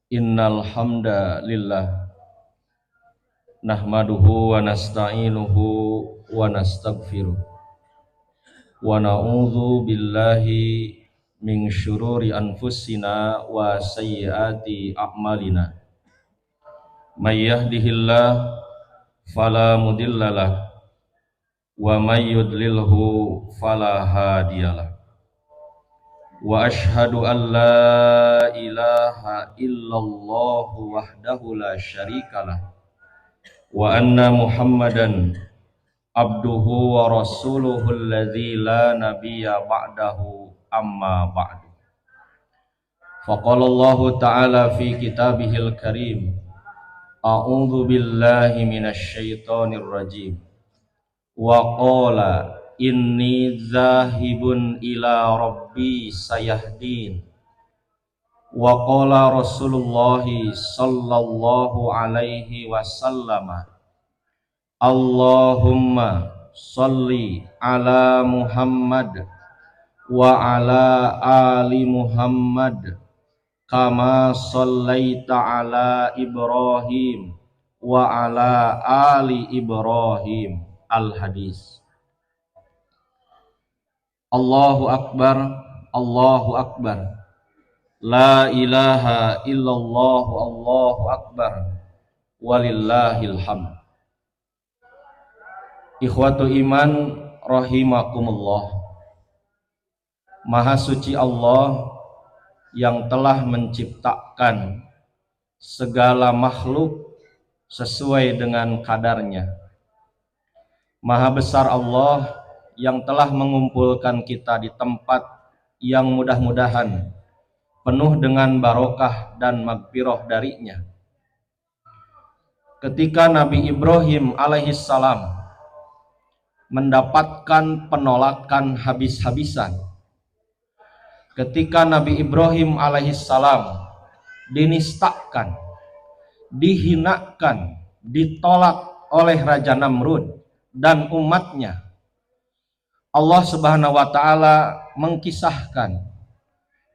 Innal hamdalillah nahmaduhu wa nasta'inuhu wa nastaghfiruh wa na'udzu billahi min syururi anfusina wa sayyiati a'malina. May yahdihillah fala mudhillalah wa may yudlilhu fala hadiyalah. Wa ashhadu an la ilaha illallah wahdahu la syarikalah wa anna muhammadan abduhu wa rasuluhu alladzi la nabiyya ba'dahu amma ba'du. Faqala Allah ta'ala fi kitabihil karim, a'udzu billahi minasy syaithanir rajim, wa qala inni zahibun ila rabbi sayahdin. Wa qala Rasulullah sallallahu alaihi wasallam, Allahumma sholli ala Muhammad wa ala ali Muhammad kama shallaita ala Ibrahim wa ala ali Ibrahim. Al-Hadis. Allahu Akbar, Allahu Akbar, la ilaha illallah, Allahu Akbar, walillahil hamd. Ikhwatu iman rahimakumullah. Maha suci Allah yang telah menciptakan segala makhluk sesuai dengan kadarnya. Maha besar Allah yang telah mengumpulkan kita di tempat yang mudah-mudahan penuh dengan barokah dan magfirah darinya. Ketika Nabi Ibrahim alaihissalam mendapatkan penolakan habis-habisan, ketika Nabi Ibrahim alaihissalam dinistakan, dihinakan, ditolak oleh Raja Namrud dan umatnya, Allah Subhanahu wa taala mengkisahkan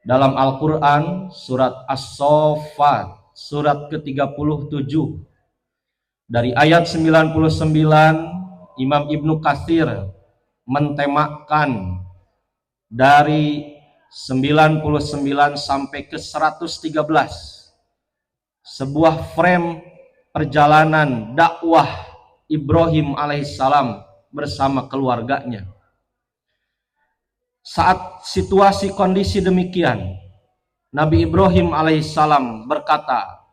dalam Al-Qur'an surat As-Saffat surat ke-37 dari ayat 99. Imam Ibnu Katsir mentemakan dari 99 sampai ke 113 sebuah frame perjalanan dakwah Ibrahim alaihissalam bersama keluarganya. Saat situasi kondisi demikian, Nabi Ibrahim alaihissalam berkata,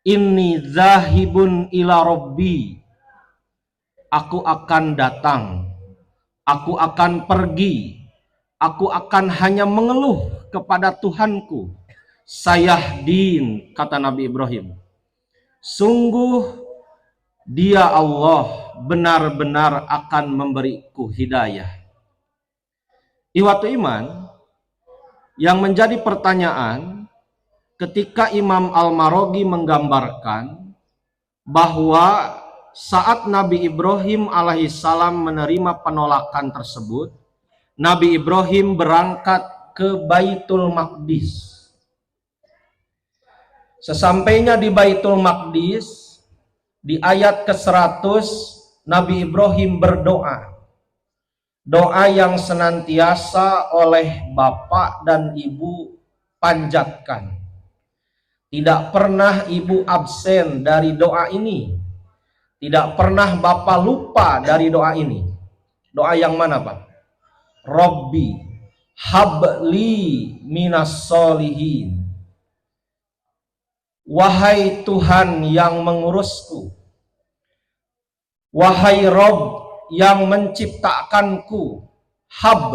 inni zahibun ila rabbi, aku akan datang, aku akan pergi, aku akan hanya mengeluh kepada Tuhanku. Sayahdin, kata Nabi Ibrahim, sungguh Dia Allah benar-benar akan memberiku hidayah. Ikhwatu iman, yang menjadi pertanyaan ketika Imam Al-Maraghi menggambarkan bahwa saat Nabi Ibrahim alaihissalam menerima penolakan tersebut, Nabi Ibrahim berangkat ke Baitul Maqdis. Sesampainya di Baitul Maqdis, di ayat ke-100, Nabi Ibrahim berdoa. Doa yang senantiasa oleh bapak dan ibu panjatkan. Tidak pernah ibu absen dari doa ini. Tidak pernah bapak lupa dari doa ini. Doa yang mana, Pak? Rabbi habli minas solihin. Wahai Tuhan yang mengurusku, wahai Rabb yang menciptakanku, hab,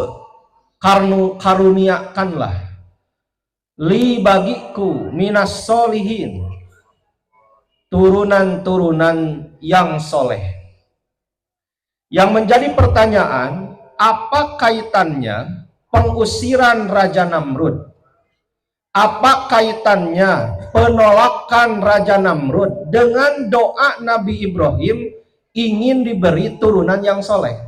karuniakanlah, li bagiku minas solihin, turunan-turunan yang soleh. Yang menjadi pertanyaan, apa kaitannya pengusiran Raja Namrud? Apa kaitannya penolakan Raja Namrud dengan doa Nabi Ibrahim ingin diberi turunan yang soleh?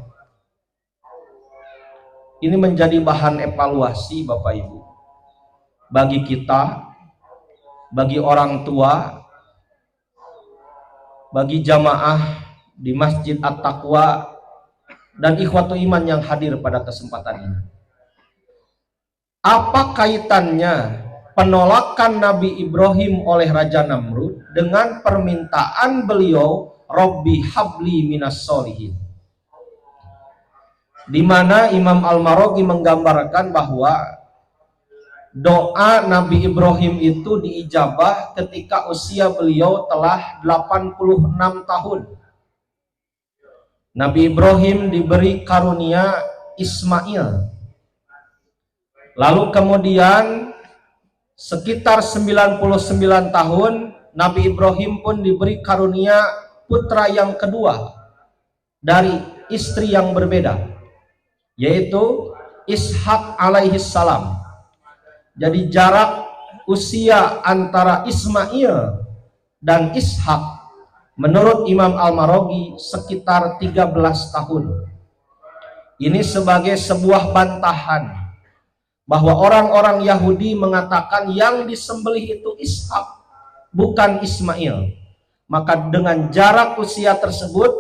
Ini menjadi bahan evaluasi Bapak Ibu bagi kita bagi orang tua, bagi jamaah di Masjid At-Taqwa, dan ikhwatu iman yang hadir pada kesempatan ini. Apa kaitannya penolakan Nabi Ibrahim oleh Raja Namrud dengan permintaan beliau, Robbi habli minas solihin? Di mana Imam Al-Maraghi menggambarkan bahwa doa Nabi Ibrahim itu diijabah ketika usia beliau telah 86 tahun. Nabi Ibrahim diberi karunia Ismail. Lalu kemudian sekitar 99 tahun Nabi Ibrahim pun diberi karunia putra yang kedua dari istri yang berbeda, yaitu Ishak alaihi salam. Jadi jarak usia antara Ismail dan Ishak menurut Imam Al-Maraghi sekitar 13 tahun. Ini sebagai sebuah bantahan bahwa orang-orang Yahudi mengatakan yang disembelih itu Ishak, bukan Ismail. Maka dengan jarak usia tersebut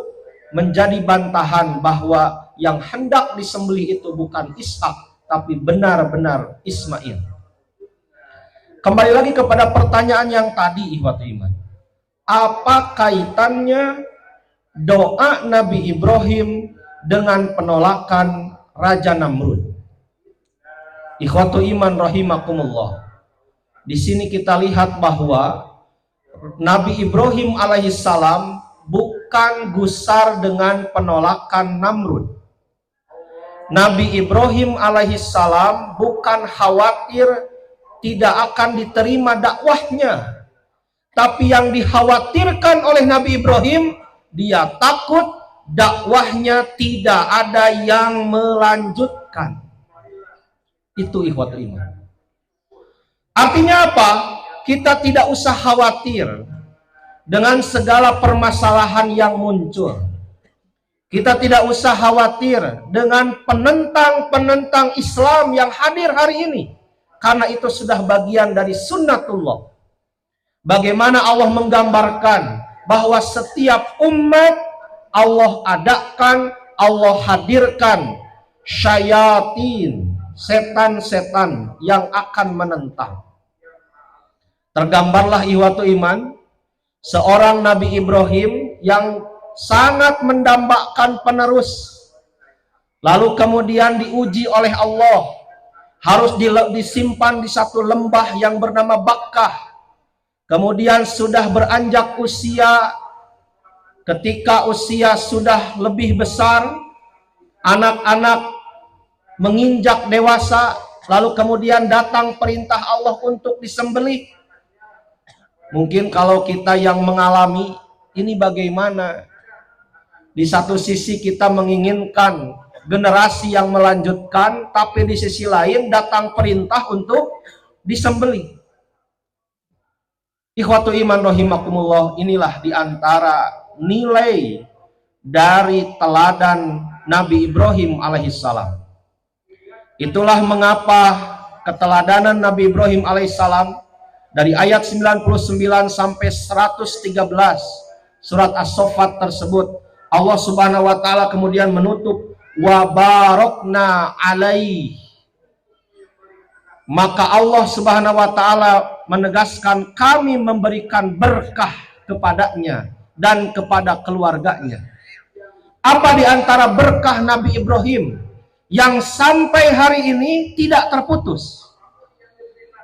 menjadi bantahan bahwa yang hendak disembelih itu bukan Ishak, tapi benar-benar Ismail. Kembali lagi kepada pertanyaan yang tadi, ikhwatu iman. Apa kaitannya doa Nabi Ibrahim dengan penolakan Raja Namrud? Ikhwatu iman rahimakumullah. Di sini kita lihat bahwa Nabi Ibrahim alaihissalam bukan gusar dengan penolakan Namrud. Nabi Ibrahim alaihissalam bukan khawatir tidak akan diterima dakwahnya. Tapi yang dikhawatirkan oleh Nabi Ibrahim, dia takut dakwahnya tidak ada yang melanjutkan. Itu ikhwat iman. Artinya apa? Kita tidak usah khawatir dengan segala permasalahan yang muncul. Kita tidak usah khawatir dengan penentang-penentang Islam yang hadir hari ini, karena itu sudah bagian dari sunnatullah. Bagaimana Allah menggambarkan bahwa setiap umat Allah adakan, Allah hadirkan syayatin, setan-setan yang akan menentang. Tergambarlah ihwatu iman, seorang Nabi Ibrahim yang sangat mendambakan penerus, lalu kemudian diuji oleh Allah, harus disimpan di satu lembah yang bernama Bakkah. Kemudian sudah beranjak usia, ketika usia sudah lebih besar, anak-anak menginjak dewasa, lalu kemudian datang perintah Allah untuk disembelih. Mungkin kalau kita yang mengalami ini bagaimana? Di satu sisi kita menginginkan generasi yang melanjutkan, tapi di sisi lain datang perintah untuk disembelih. Ikhwatu iman rahimakumullah, inilah diantara nilai dari teladan Nabi Ibrahim alaihissalam. Itulah mengapa keteladanan Nabi Ibrahim alaihissalam dari ayat 99 sampai 113 surat As-Saffat tersebut, Allah subhanahu wa ta'ala kemudian menutup wa barokna alaih. Maka Allah subhanahu wa ta'ala menegaskan, kami memberikan berkah kepadanya dan kepada keluarganya. Apa di antara berkah Nabi Ibrahim yang sampai hari ini tidak terputus?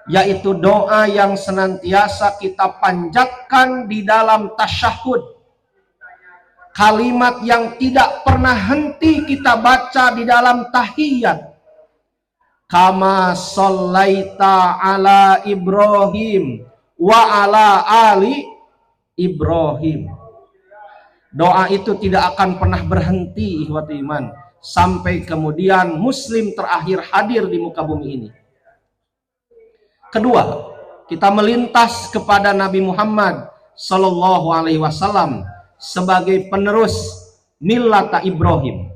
Yaitu doa yang senantiasa kita panjatkan di dalam tasyahud. Kalimat yang tidak pernah henti kita baca di dalam tahiyat. Kama shallaita ala Ibrahim wa ala ali Ibrahim. Doa itu tidak akan pernah berhenti ikhwati iman sampai kemudian muslim terakhir hadir di muka bumi ini. Kedua, kita melintas kepada Nabi Muhammad sallallahu alaihi wasallam sebagai penerus millata Ibrahim.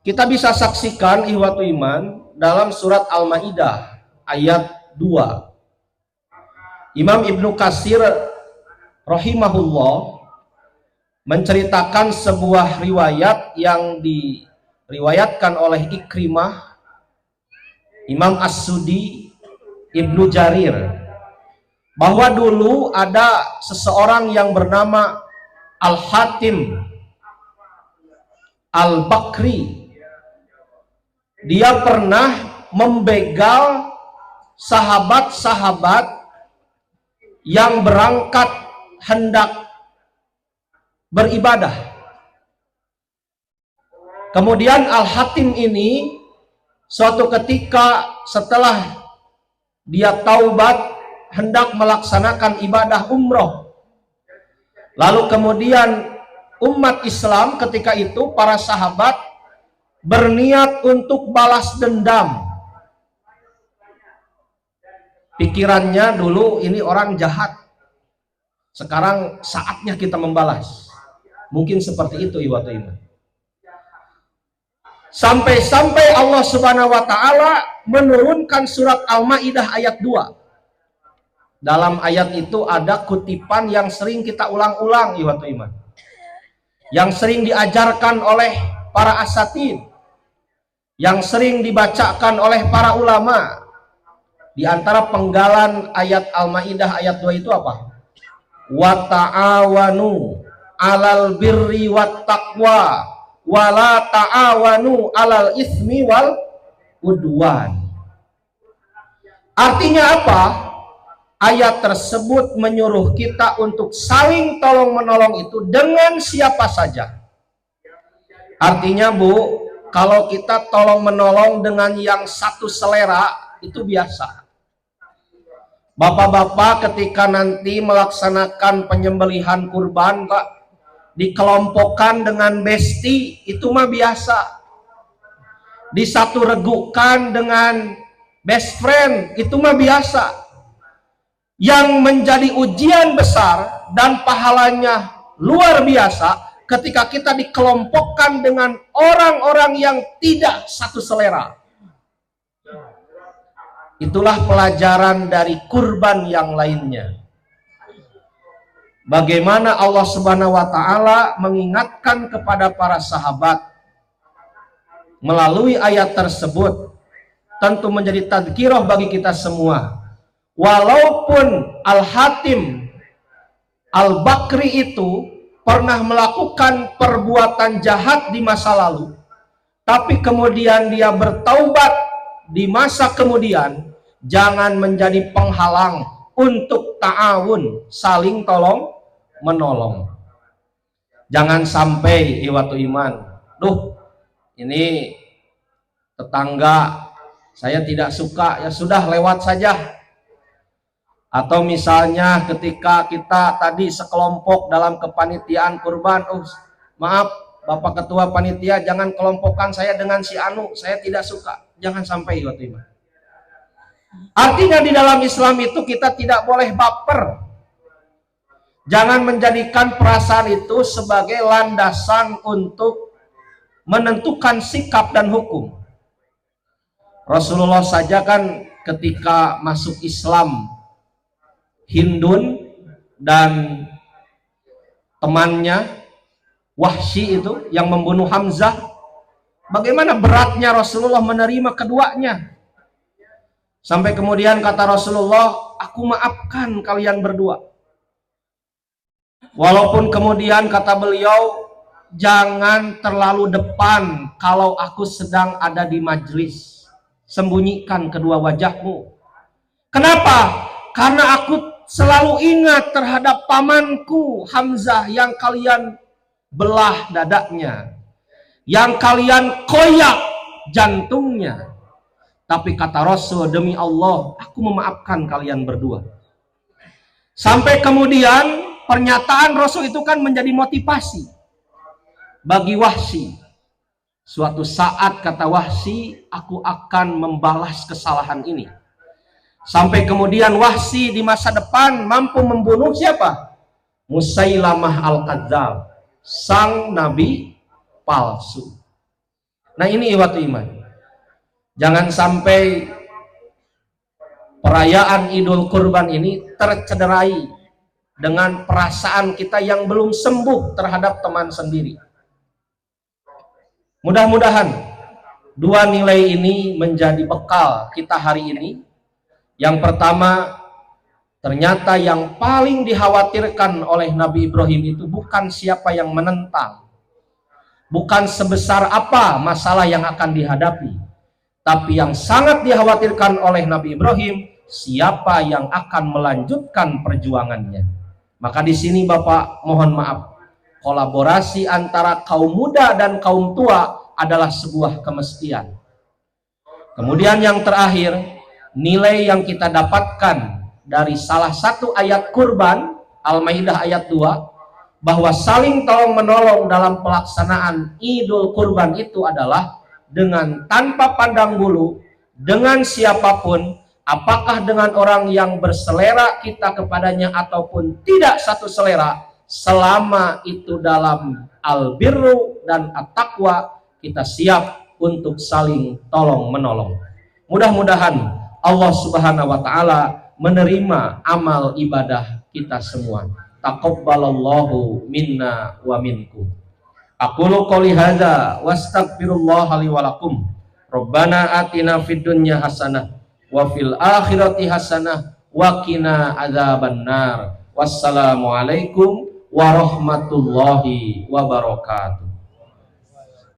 Kita bisa saksikan ihwatu iman dalam surat Al-Maidah ayat 2. Imam Ibnu Katsir rahimahullah menceritakan sebuah riwayat yang diriwayatkan oleh Ikrimah, Imam As-Sudi, Ibnu Jarir, bahwa dulu ada seseorang yang bernama Al-Hatim Al-Bakri. Dia pernah membegal sahabat-sahabat yang berangkat hendak beribadah. Kemudian Al-Hatim ini suatu ketika setelah dia taubat hendak melaksanakan ibadah umroh, lalu kemudian umat Islam ketika itu, para sahabat berniat untuk balas dendam. Pikirannya dulu, ini orang jahat, sekarang saatnya kita membalas. Mungkin seperti itu iwatu iman. Sampai-sampai Allah Subhanahu wa taala menurunkan surat Al-Maidah ayat 2. Dalam ayat itu ada kutipan yang sering kita ulang-ulang iwatu iman, yang sering diajarkan oleh para asatid, yang sering dibacakan oleh para ulama. Di antara penggalan ayat Al-Maidah ayat 2 itu apa? Wa ta'awanu 'alal birri wat taqwa wa la ta'awanu 'alal ismi wal udwan. Artinya apa? Ayat tersebut menyuruh kita untuk saling tolong-menolong itu dengan siapa saja. Artinya Bu, kalau kita tolong-menolong dengan yang satu selera itu biasa. Bapak-bapak ketika nanti melaksanakan penyembelihan kurban, Pak, dikelompokkan dengan besti, itu mah biasa. Disatu regukan dengan best friend, itu mah biasa. Yang menjadi ujian besar dan pahalanya luar biasa ketika kita dikelompokkan dengan orang-orang yang tidak satu selera. Itulah pelajaran dari kurban yang lainnya. Bagaimana Allah Subhanahu wa taala mengingatkan kepada para sahabat melalui ayat tersebut, tentu menjadi tadzkirah bagi kita semua. Walaupun Al-Hatim Al-Bakri itu pernah melakukan perbuatan jahat di masa lalu, tapi kemudian dia bertaubat di masa kemudian, jangan menjadi penghalang untuk ta'awun, saling tolong menolong. Jangan sampai iwatu iman, duh ini tetangga saya tidak suka, ya sudah lewat saja. Atau misalnya ketika kita tadi sekelompok dalam kepanitiaan kurban, maaf Bapak Ketua Panitia, jangan kelompokkan saya dengan si Anu, saya tidak suka. Jangan sampai iwatu iman. Artinya di dalam Islam itu kita tidak boleh baper. Jangan menjadikan perasaan itu sebagai landasan untuk menentukan sikap dan hukum. Rasulullah saja kan ketika masuk Islam, Hindun dan temannya Wahsy itu yang membunuh Hamzah, bagaimana beratnya Rasulullah menerima keduanya. Sampai kemudian kata Rasulullah, aku maafkan kalian berdua. Walaupun kemudian kata beliau, jangan terlalu depan kalau aku sedang ada di majlis. Sembunyikan kedua wajahmu. Kenapa? Karena aku selalu ingat terhadap pamanku Hamzah yang kalian belah dadanya, yang kalian koyak jantungnya. Tapi kata Rasul, demi Allah, aku memaafkan kalian berdua. Sampai kemudian pernyataan Rasul itu kan menjadi motivasi bagi Wahsy. Suatu saat kata Wahsy, aku akan membalas kesalahan ini. Sampai kemudian Wahsy di masa depan mampu membunuh siapa? Musailamah Al-Kadzdzab, sang nabi palsu. Nah ini iwatu iman. Jangan sampai perayaan Idul Kurban ini tercederai dengan perasaan kita yang belum sembuh terhadap teman sendiri. Mudah-mudahan dua nilai ini menjadi bekal kita hari ini. Yang pertama, ternyata yang paling dikhawatirkan oleh Nabi Ibrahim itu bukan siapa yang menentang, bukan sebesar apa masalah yang akan dihadapi, tapi yang sangat dikhawatirkan oleh Nabi Ibrahim, siapa yang akan melanjutkan perjuangannya. Maka di sini Bapak mohon maaf, kolaborasi antara kaum muda dan kaum tua adalah sebuah kemestian. Kemudian yang terakhir, nilai yang kita dapatkan dari salah satu ayat kurban, Al-Maidah ayat 2, bahwa saling tolong menolong dalam pelaksanaan Idul Kurban itu adalah dengan tanpa pandang bulu, dengan siapapun, apakah dengan orang yang berselera kita kepadanya ataupun tidak satu selera, selama itu dalam al-birru dan at-taqwa, kita siap untuk saling tolong menolong. Mudah-mudahan Allah Subhanahu wa taala menerima amal ibadah kita semua. Taqabbalallahu minna wa minkum. Aqulu qouli hadza wastaghfirullaha li wa lakum. Rabbana atina fid dunya hasanah wa fil akhirati hasanah wa qina adzabannar. Wassalamualaikum warahmatullahi wabarakatuh.